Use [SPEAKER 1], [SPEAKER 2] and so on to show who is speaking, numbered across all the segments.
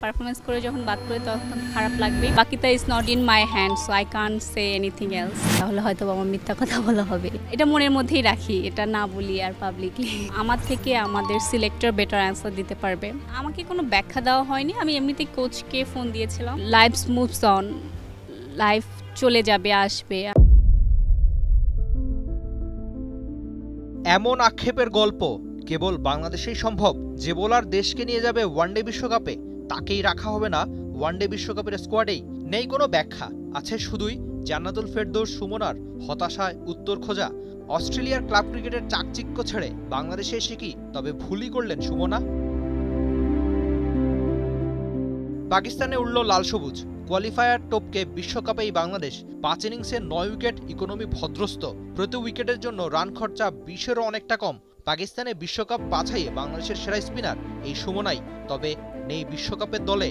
[SPEAKER 1] Performance করে যখন বাদ পড়ে তখন খারাপ লাগবে। বাকিটা is not in my hand, so I can't say anything else. তাহলে হয়তো আমার মিথ্যা কথা বলা হবে, এটা মনের মধ্যেই রাখি, এটা না বলি আর পাবলিকলি। আমার থেকে আমাদের সিলেক্টর বেটার অ্যান্সার দিতে পারবে। আমাকে কোনো ব্যাখ্যা দেওয়া হয়নি, আমি এমনিতেই কোচকে ফোন দিয়েছিলাম। লাইফ মুভস অন, লাইফ চলে যাবে, আসবে।
[SPEAKER 2] এমন আক্ষেপের গল্প কেবল বাংলাদেশেই সম্ভব। যে বোলার দেশকে নিয়ে যাবে ওয়ানডে বিশ্বকাপে তাকেই রাখা হবে না ওয়ানডে বিশ্বকাপের স্কোয়াডেই। নেই কোনো ব্যাখ্যা, আছে শুধুই জান্নাতুল ফেরদৌস সুমনার হতাশায় উত্তর খোঁজা। অস্ট্রেলিয়ার ক্লাব ক্রিকেটের চাকচিক্য ছেড়ে বাংলাদেশে এসে কি তবে ভুলই করলেন সুমনা? পাকিস্তানে উড়ল লাল সবুজ, কোয়ালিফায়ার টপকে বিশ্বকাপেই বাংলাদেশ। 5 ইনিংসে 9 উইকেট, ইকোনমি ভদ্রস্ত। প্রতি উইকেটের জন্য রান খরচা 20-এরও অনেকটা কম। পাকিস্তানে বিশ্বকাপ বাছাইয়ে বাংলাদেশের সেরা স্পিনার এই সুমনাই, তবে নেই বিশ্বকাপের দলে।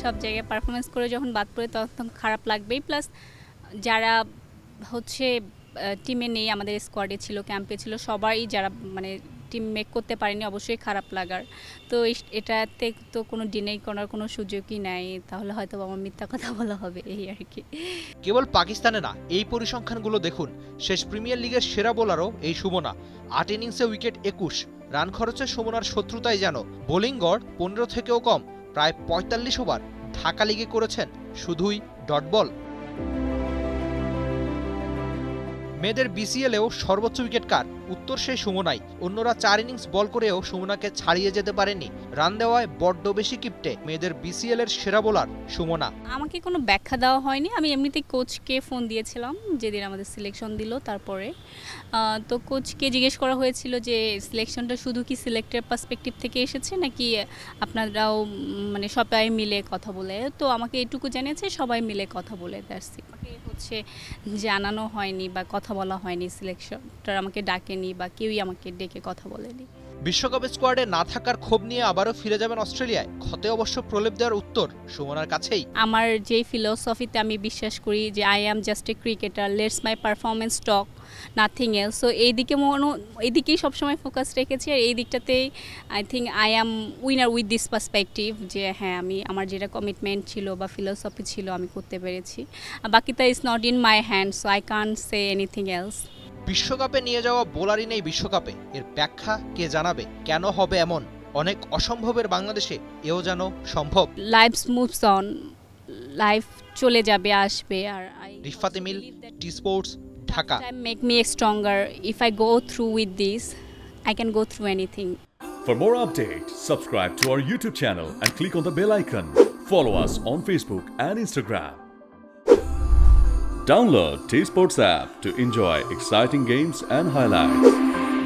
[SPEAKER 1] সব জায়গায় পারফরমেন্স করে যখন বাদ পড়ে তখন খারাপ লাগবেই। প্লাস যারা হচ্ছে টিমে নেই, আমাদের স্কোয়াডে ছিল, ক্যাম্পে ছিল, সবাই যারা মানে টিম মেক করতে পারেনি, অবশ্যই খারাপ লাগার। তো এটাতে তো কোনো ডিনাই করার কোনো সুযোগই নাই, তাহলে হয়তো আমার মিথ্যা কথা বলা হবে, এই আর কি।
[SPEAKER 2] কেবল পাকিস্তানে না, এই পরিসংখ্যানগুলো দেখুন। শেষ প্রিমিয়ার লিগের সেরা বোলারও এই সুমনা। 8 ইনিংসে উইকেট 21, রান খরচে সুমনার শত্রুতাই যেন। বোলিং গড় 15 থেকেও কম, প্রায় 45 ওভার। ঢাকা লিগে করেছেন শুধুই ডট বল। মেয়েদের বিসিএলেও সর্বোচ্চ উইকেট কার? উত্তর সেই সুমনাই। অন্যরা 4 ইনিংস বল করেও সুমনাকে ছাড়িয়ে যেতে পারেনি। রান দেওয়ায় বড্ড বেশি কিপ্টে মেয়েদের বিসিএল এর সেরা বোলার সুমনা।
[SPEAKER 1] আমাকে কোনো ব্যাখ্যা দেওয়া হয়নি, আমি এমনিতেই কোচকে ফোন দিয়েছিলাম যেদিন আমাদের সিলেকশন দিল। তারপরে তো কোচকে জিজ্ঞেস করা হয়েছিল যে সিলেকশনটা শুধু কি সিলেক্টের পার্সপেক্টিভ থেকে এসেছে নাকি আপনারাও মানে সবাই মিলে কথা বলে। তো আমাকে এটুকু জানিয়েছে সবাই মিলে কথা বলে। আমাকে হচ্ছে জানানো হয়নি বা কথা বলা হয়নি, সিলেকশনটা আমাকে ডাকেনি বা কেউই আমাকে ডেকে কথা বলেনি।
[SPEAKER 2] বিশ্বকাপ স্কোয়াডে না থাকার ক্ষোভ নিয়ে আবারও ফিরে যাবেন অস্ট্রেলিয়ায়। ক্ষতে অবশ্য প্রলেপ দেওয়ার উত্তর সুমনার কাছেই।
[SPEAKER 1] আমার যেই ফিলোসফিতে আমি বিশ্বাস করি যে I am just a cricketer, let's my performance talk, nothing else. So এইদিকেই সবসময় ফোকাস রেখেছি, আর এই দিকটাতেই I think I am winner with this perspective, যে হ্যাঁ আমি আমার যেটা কমিটমেন্ট ছিল বা ফিলোসফি ছিল আমি করতে পেরেছি। বাকিটা is not in my hand, so I can't say anything else.
[SPEAKER 2] বিশ্বকাপে নিয়ে যাওয়া বোলারই নেই বিশ্বকাপে, এর ব্যাখ্যা কে জানাবে? কেন হবে এমন? অনেক অসম্ভবের বাংলাদেশে এও যেন সম্ভব।
[SPEAKER 1] লাইফ মুভস অন, লাইফ চলে যাবে, আসবে। আর
[SPEAKER 2] Rifat Emil, T sports, Dhaka.
[SPEAKER 1] Make me stronger, if I go through with this I can go through anything.
[SPEAKER 3] For more updates, subscribe to our YouTube channel and click on the bell icon. Follow us on Facebook and Instagram. Download T-Sports app to enjoy exciting games and highlights.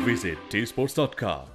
[SPEAKER 3] Visit tsports.com.